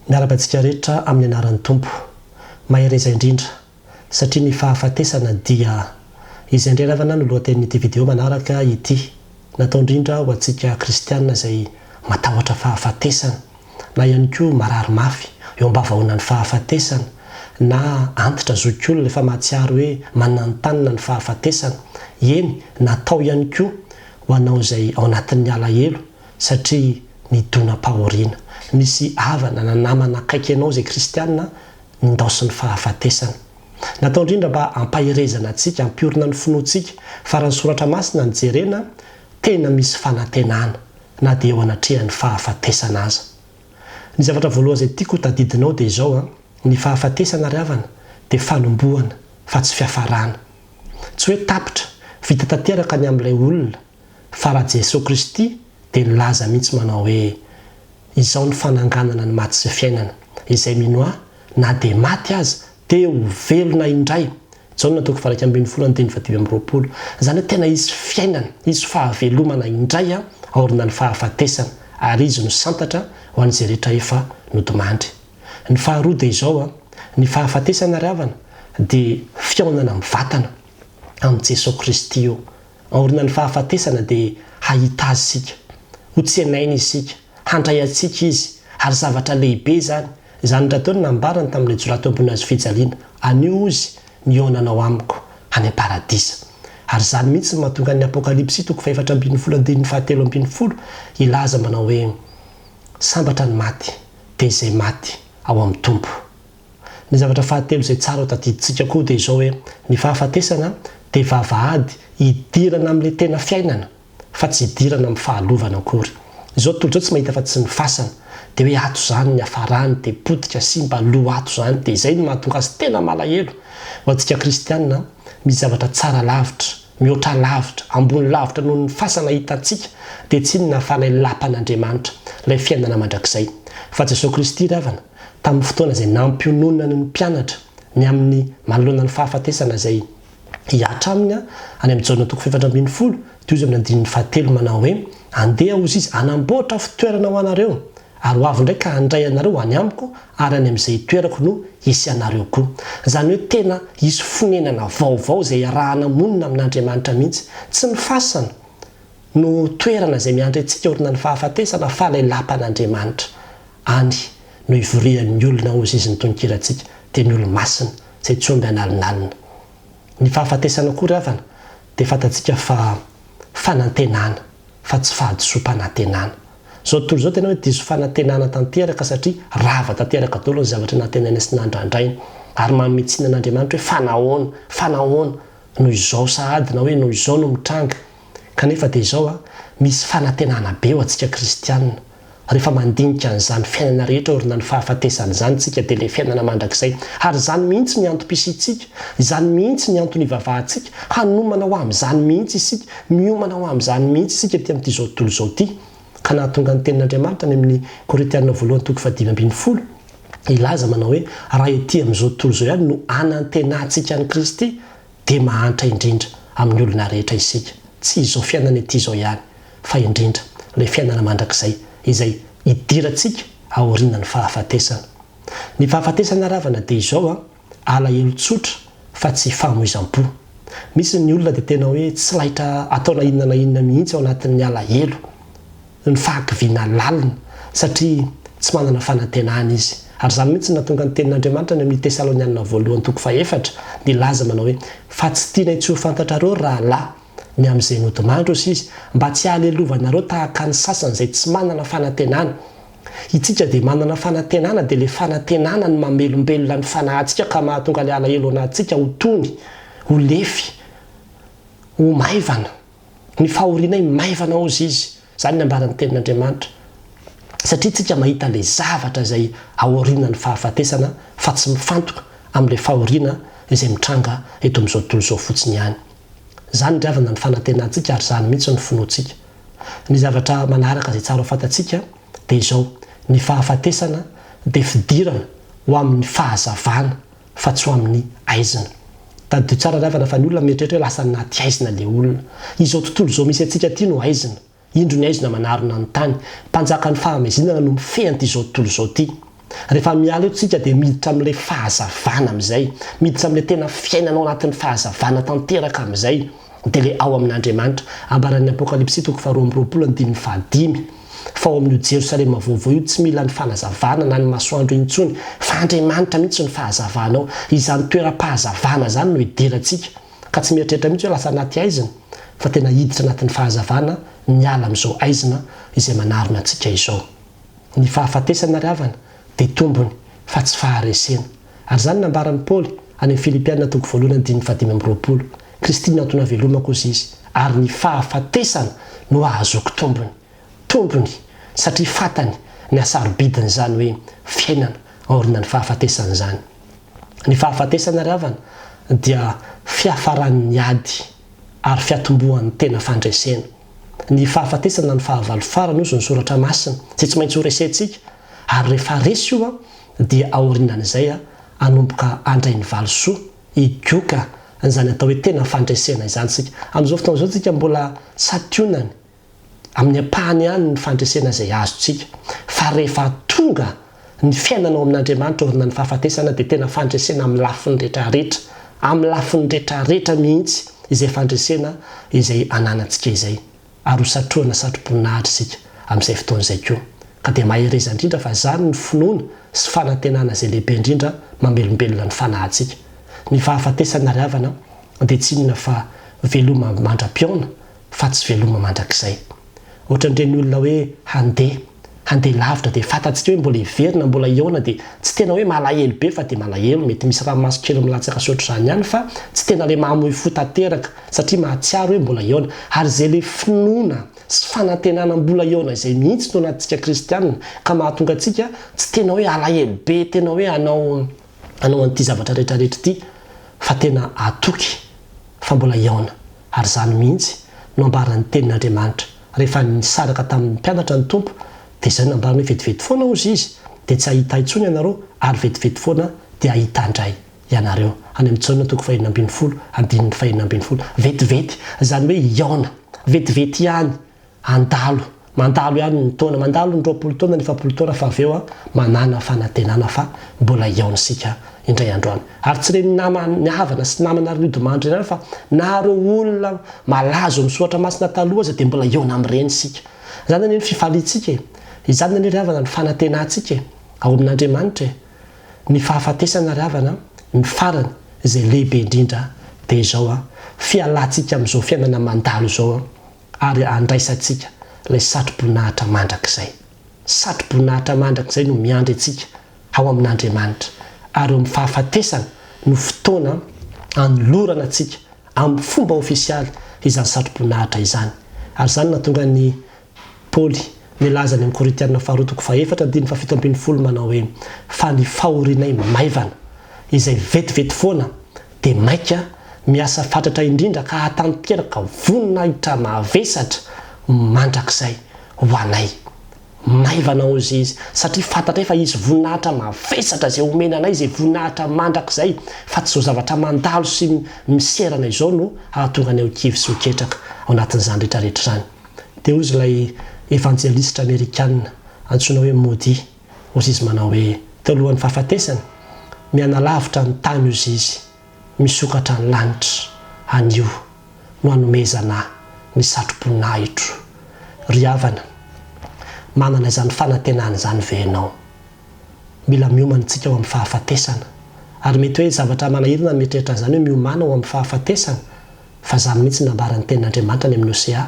Miarabantsika rehetra amin'ny anaran'ny tompo mahireza indrindra satria ny fahafatesana dia izay indreravana no lohatenin'ity video manaraka ity natao indrindra ho antsika kristianina izay matahotra fahafatesana na ihany koa marary mafy eo am-bavahoana ny fahafatesana na antitra zokiolona efa mahatsiaro hoe manantanina ny fahafatesana eny natao ihany koa ho anao izay ao anatin'ny alahelo satria ny dona-pahoriana misy havana na namana akaiky ianao izay kristianina nindaosy ny fahafatesana natao indrindra mba ampahirezana antsika ampiorina ny finoantsika fa raha ny soratra masina ny jerena tena misy fanantenana na dia eo anatrehan'ny fahafatesana aza. Ny zavatra voalohany izay tiako tadidinao dia izao ny fahafatesana ry havana dia fanombohana fa tsy fiafarana, tsy hoe tapitra vita tanteraka ny amin'ilay olona fa raha Jesosy Kristy dia nilaza mihitsy manao hoe izao ny fananganana ny maty sy fiainana izay mino ahy na dia maty aza dia ho velona indray. Jaona 1:20 zany hoe tena izy fiainana, izy fahavelomana indray aorina ny fahafatesana ary izy no santatra ho an'izay rehetra efa nodimandry. Ny faharoa dia izao ny fahafatesana ry havana dia fiaonana mivatana amin'ny Jesosy Kristy io. Aorina ny fahafatesana dia hahita azy sika, ho tsenaina isika, handray atsika izy ary zavatra lehibe zany ndrataony nambarany tamin'ilay jorato ambony azy fijaliana anio izy nionanao amiko any am-paradisa ary zany mihitsy mahatonga ny apokalipsy 4:17 ilaza manao hoe sambatra ny maty dia izay maty ao amin'ny tompo. Ny zavatra fahatelo izay tsara ho tadidintsika koa dia izao hoe ny fahafatesana dia vavahady hidirana amin'ilay tena fiainana fa tsy hidirana amin'ny fahalovana akory. Izao tontolo izao tsy mahita fa tsy ny fasana dia hoe ato zany ny hafarany dia potika sy mba lo ato zany dia izay no mahatonga azy tena malahelo. Ho antsika kristianina misy zavatra tsara lavitra, mihoatra lavitra, ambony lavitra noho ny fasana hitantsika dia tsy inona fa ilay lapan'Andriamanitra, ilay fiainana mandrakizay. Fa Jesosy Kristy ry havana tamin'ny fotoana izay nampiononana ny mpianatra ny amin'ny manoloana ny fahafatesana izay hiatra aminy any amin'ny Jaona 4:17 manao hoe andeha hozy izy anamboatra fitoerana ho anareo ary ho avy ndraika handray anareo any amiko ary any amin'izay toerako no hisy anareo koa. Izany hoe tena hisy fonenana vaovao izay arahana monina amin'Andriamanitra mihitsy, tsy ny fasana no toerana izay miandry antsika orina ny fahafatesana fa ilay lapan'Andriamanitra any no ivorian'ny olona ozy izy nitononkiratsika dia ny olo-masina izay tsy omby analinalina. Ny fahafatesana koa ry havana dia fantatsika fa fanantenana fa tsy fahadisom-panantenana. Zao tontolo izao tena hoe diso fanantenana tanteraka satria rava tanteraka daholo ny zavatra nantenaina sy nandrandraina ary mametsinana an'Andriamanitra hoe fanahoana noho izao sahady na hoe noho izao no mitranga. Kanefa dia izao misy fanantenana be ho antsika kristianina rehefa mandinika an'izany fiainana rehetra orina ny fahafatesana izany tsika dia ilay fiainana mandrakizay ary izany mihitsy ny antom-pisitsika, izany mihitsy ny antony ivavahantsika hanomana ho amin'izany mihitsy isika, miomana ho amin'izany mihitsy isika ty amin'ity zao tontolo izao ty. Ka nahatonga ny tenin'Andriamanitra ny amin'ny Korintianina 1:5 ilaza manao hoe raha ety amin'izao tontolo izao ihany no anantenantsika ny Kristy dia mahantra indrindra amin'ny olona rehetra isika, tsy izao fiainana ety izao ihany fa indrindra ilay fiainana mandrakizay izay hidirantsika aoriana ny fahafatesana. Ny fahafatesana ry havana dia izao alahelo tsotra fa tsy fahamoizam-po. Misy ny olona dia tena hoe tsy lahitra ataona inona na inona mihitsy ao anatin'ny alahelo, ny fahakiviana lalina satria tsy manana fanantenana izy. Ary izany mihitsy natonga ny tenin'Andriamanitra ny amin'ny Tesalonianina 1:4 dia laza manao hoe fa tsy tiana tsy ho fantatrareo raha lahy ny amin'izay nodimandry ozy izy mba tsy hahalelovanareo tahaka ny sasany izay tsy manana fanantenana. Itsika dia manana fanantenana dia ilay fanantenana ny mamelombelona ny fanahintsika ka mahatonga ilay alahelo anatsika ho tony, ho lefy, ho maivana. Ny fahorianay maivana ozy izy. Izany ny ambaran'ny tenin'Andriamanitra satria tsika mahita ilay zavatra izay aoriana ny fahafatesana fa tsy mifantoka amin'ilay fahoriana izay mitranga eto amin'izao tontolo izao fotsiny ihany. Izany ry havana ny fanantenantsika ary izany mihitsy ny finoantsika. Ny zavatra manaraka izay tsara ho fantatsika dia izao ny fahafatesana dia fidirana ho amin'ny fahazavana fa tsy ho amin'ny aizina. Tadio tsara ry havana fa ny olona mieritreritra hoe lasa naty aizina ilay olona. Izao tontolo izao misy antsika ty no aizina. Indro ny aizina manarona ny tany, mpanjaka ny fahamazinana no mifehanty izao tontolo izao ty. rehefa miala etsika dia miditra amin'ilay fahazavana amin'izay, miditra amin'ilay tena fiainanao anatin'ny fahazavana tanteraka amin'izay dia ilay ao amin'Andriamanitra. Ambaran'ny Apokalipsy 2:25 fa ao amin'io Jerosalema vaovao io tsy mila ny fanazavana na ny masoandro intsony fa Andriamanitra mihitsy ny fahazavanao. Izany toeram-pahazavana zany no hiderantsika ka tsy mieritreritra mihitsy hoe lasa anaty aizina fa tena hiditra anatin'ny fahazavana miala amin'izao aizina izay manarona antsika izao. Ny fahafatesana ry havana dia tombony fa tsy faharesena. Ary zany nambaran'ny Paoly any amin'ny Filipianina 2:5-20 Kristy natona velomako izy ary ny fahafatesana no ahazoko tombony satria fatany ny asarobidiny zany hoe fiainana aorina ny fahafatesana zany. Ny fahafatesana ry havana dia fiafaran'ny ady ary fiatombohan'ny tena fandresena. Ny fahafatesana ny fahavalo farany ozy ny soratra masina izay tsy maintsy ho resentsika ary rehefa resy io dia aorinan'izay anomboka andray ny valosoa igioka zany atao hoe tena fandresena izany sika. Amin'izao fotoana izao tsika mbola sationany amin'ny apahany ihany ny fandresena izay azotsika fa rehefa tonga ny fiainanao amin'Andriamanitra orina ny fahafatesana dia tena fandresena amin'ny lafiny rehetrarehetra mihitsy izay fandresena izay ananantsika izay ary hosatroana satroboninahitra isika amin'izay fotoana izay koa. Ka dia mahereza indrindra fa zany ny finoana sy fanantenana izay lehibe indrindra mamelombelona ny fanahintsika. Ny fahafatesana ry havana dia tsy inona fa veloma mandra-piaona fa tsy veloma mandrakizay. Ohatran'ireny olona hoe handeha lavitra dia fantatsika hoe mbola hiverina mbola iaona dia tsy tena hoe malahelo be fa dia malahelo, mety misy ranomasy kely milatsaka soatr'izany ihany fa tsy tena le mahamoy fo tanteraka satria mahatsiaro hoe mbola iaona. Ary izay le finoana sy fanantenana mbola iaona izay mihitsy no anatintsika kristianina ka mahatonga antsika tsy tena hoe alahelo be, tena hoe anao an'ity zavatra rehetrarehetra ity fa tena atoky fa mbola iaona. Ary zany mihitsy no ambaran'ny tenin'Andriamanitra rehefa nisaraka tamin'ny mpianatra ny tompo dia izay nambarany hoe vetivety foana ozy izy dia tsy ahita intsony ianareo ary vetivety foana dia ahita indray ianareo. Any amin'ny Jaona 5:12 vetivety zany hoe iaona, vetivety ihany, mandalo ihany ny taona, mandalo ny 20 taona ny 70 taona fa avy eo manana fanantenana fa mbola iaona sika indray androany. Ary tsy reny namany havana sy namana riodomandry ireny fa nareo olona malazo misoatra masina taloha aza dia mbola iaona amin'ireny sika. Izany anie ny fifalitsika izany anie ry havana ny fanantenantsika ao amin'Andriamanitra. Ny fahafatesana ry havana ny farany izay lehibe indrindra dia izao fialantsika amin'izao fiainana mandalo izao ary andraisantsika ilay satroboninahitra mandrakizay. Satroboninahitra mandrakizay no miandry antsika ao amin'Andriamanitra ary amin'ny fahafatesana no fotoana anolorana antsika amin'ny fomba ofisialy izany satroboninahitra izany. Ary zany natonga ny Paoly nilazany amin'ny Korintianina 2:4-7 manao hoe fa ny fahorinay maivana izay vetivety foana dia maika miasa fatratra indrindra ka hatanteraka voninahitra mavesatra mandrakizay ho anay. Maivana ozy izy satria fantatra fa izy voninahitra mavesatra izay omena anay, izay voninahitra mandrakizay fa tsy zao zavatra mandalo sy miserana izao no ahatonga ny kivy sy hoketraka ao anatin'izany rehetrarehetra zany. Dia ozy ilay evanjelistra amerikanina antsoina hoe Moody ozy izy manao hoe teolohan'ny fahafatesana miana lavitra ny tany ozy izy misokatra ny lanitra anio no hanomezana ny satroboninahitro. Ry havana manana izany fanantenana izany venao mila miomana tsika ao amin'ny fahafatesana ary mety hoe zavatra manahirana mieritreritra izany hoe miomana ao amin'ny fahafatesana fa zany mihitsy nambaran'ny tenin'Andriamanitra ny amin'ny Osea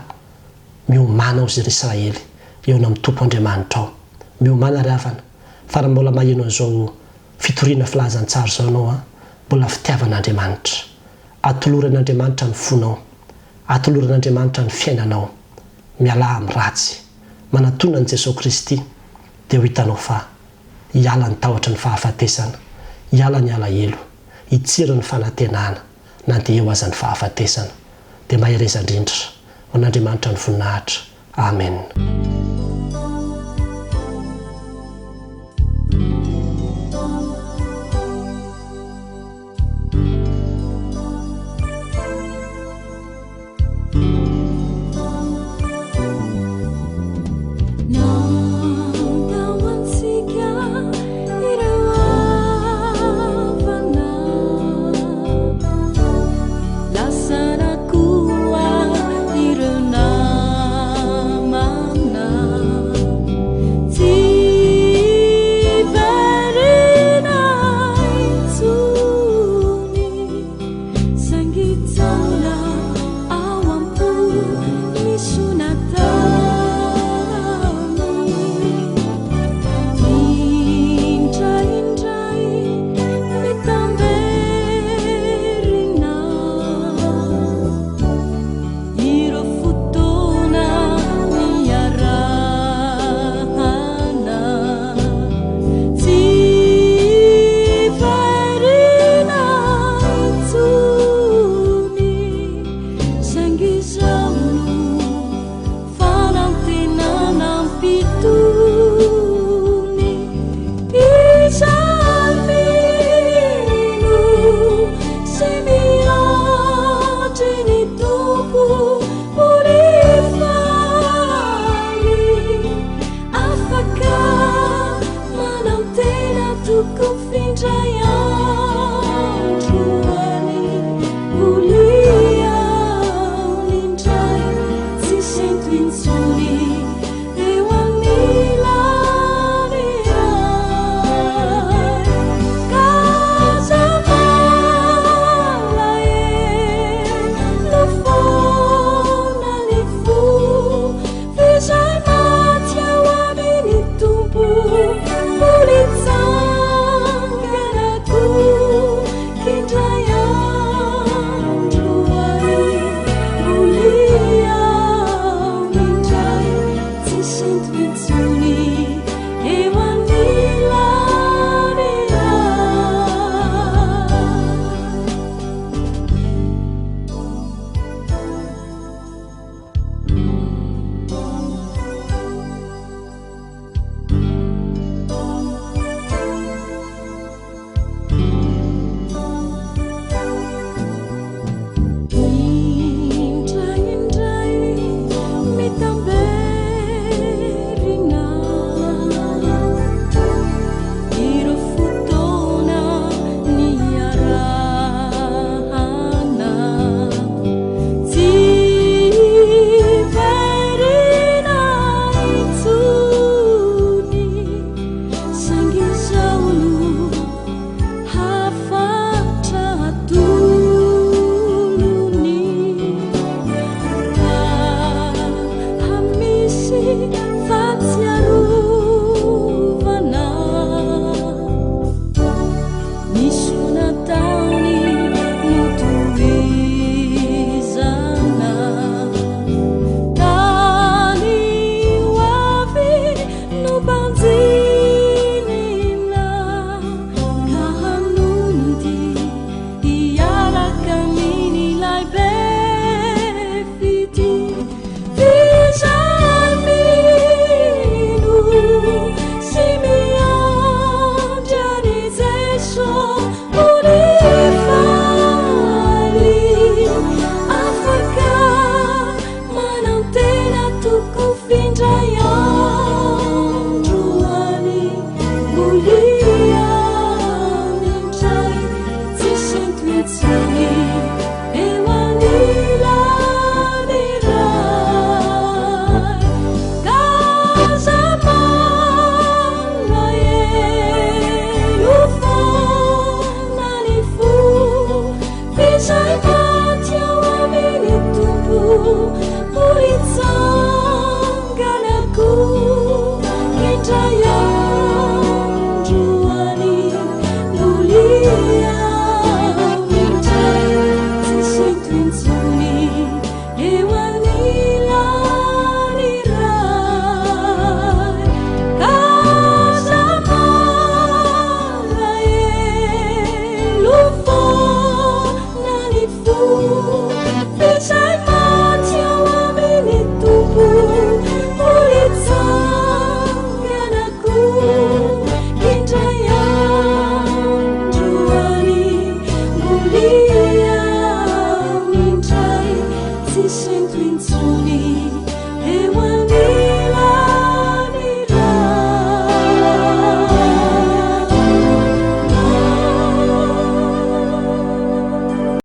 miomana ao izy Israely eo amin'ny tompo Andriamanitra ao. Miomana ry havana fa raha mbola maheno an'izao fitoriana filazantsara izao anao mbola fitiavan'Andriamanitra, atoloran'Andriamanitra ny fonao, atoloran'Andriamanitra ny fiainanao, miala amin'ny ratsy, manatona an'i Jesosy Kristy dia ho hitanao fa hiala ny tahotra ny fahafatesana, hiala ny alahelo, hitsiro ny fanantenana na dia eo aza ny fahafatesana. Dia mahereza indrindra ho an'Andriamanitra ny voninahitra. Amen.